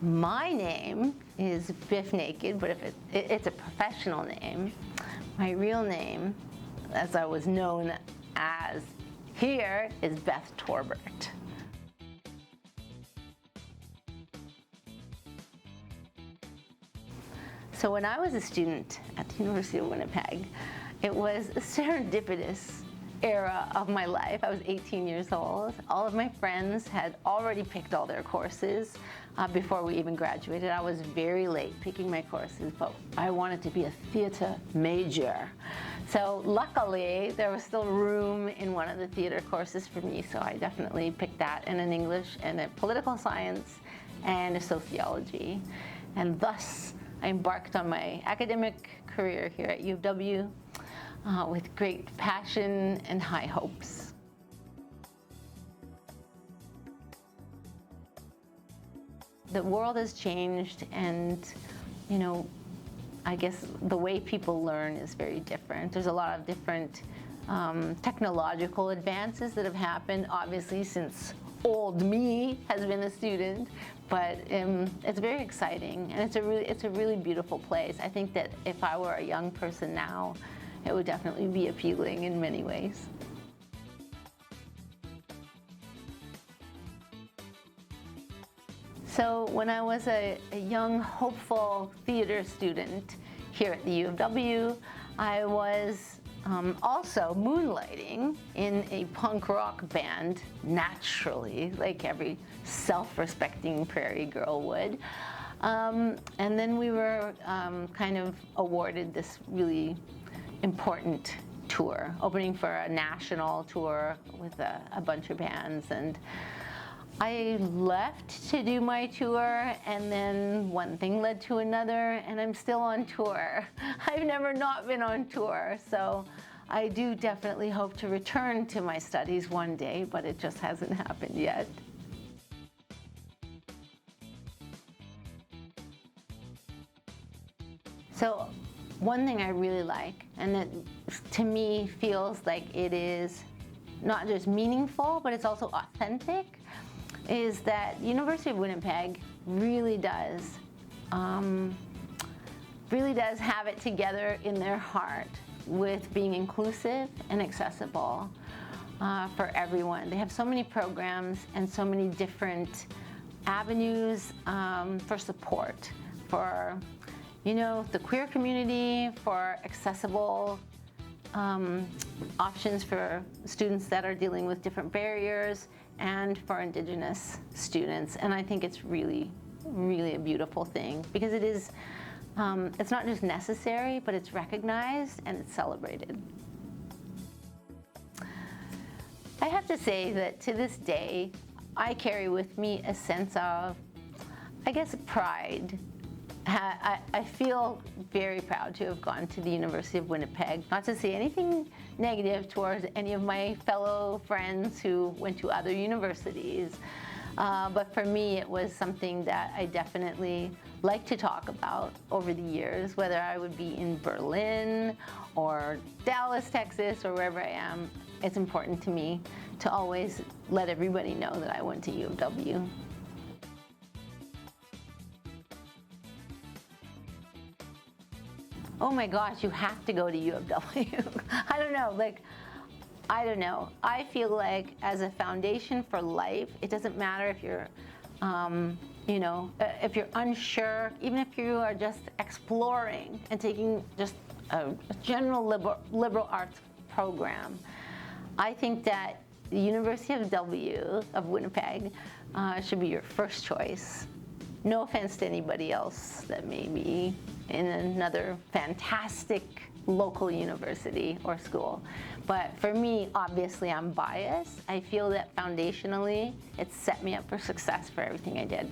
My name is Biff Naked, but if it's a professional name. My real name, as I was known as here, is Beth Torbert. So when I was a student at the University of Winnipeg, it was a serendipitous era of my life. I was 18 years old. All of my friends had already picked all their courses before we even graduated. I was very late picking my courses, but I wanted to be a theater major. So luckily, there was still room in one of the theater courses for me, so I definitely picked that, and an English and a political science and a sociology. And thus, I embarked on my academic career here at UW with great passion and high hopes. The world has changed, and I guess the way people learn is very different. There's a lot of different technological advances that have happened, obviously, since old me has been a student, but it's very exciting, and it's a really beautiful place. I think that if I were a young person now, it would definitely be appealing in many ways. So when I was a young, hopeful theater student here at the U of W, I was also moonlighting in a punk rock band, naturally, like every self-respecting prairie girl would. And then we were kind of awarded this really important tour, opening for a national tour with a bunch of bands. And I left to do my tour, and then one thing led to another, and I'm still on tour. I've never not been on tour, so I do definitely hope to return to my studies one day, but it just hasn't happened yet. So one thing I really like, and that to me feels like it is not just meaningful, but it's also authentic, is that University of Winnipeg really does have it together in their heart with being inclusive and accessible for everyone. They have so many programs and so many different avenues for support for the queer community, for accessible options for students that are dealing with different barriers, and for Indigenous students. And I think it's really, really a beautiful thing, because it is, it's not just necessary, but it's recognized and it's celebrated. I have to say that to this day, I carry with me a sense of, I guess, pride. I feel very proud to have gone to the University of Winnipeg. Not to say anything negative towards any of my fellow friends who went to other universities, but for me it was something that I definitely like to talk about over the years, whether I would be in Berlin or Dallas, Texas, or wherever I am. It's important to me to always let everybody know that I went to U of W. Oh my gosh, you have to go to U of W. I don't know. I feel like as a foundation for life, it doesn't matter if you're, if you're unsure, even if you are just exploring and taking just a general liberal arts program. I think that the University of Winnipeg should be your first choice. No offense to anybody else that may be in another fantastic local university or school. But for me, obviously I'm biased. I feel that foundationally, it set me up for success for everything I did.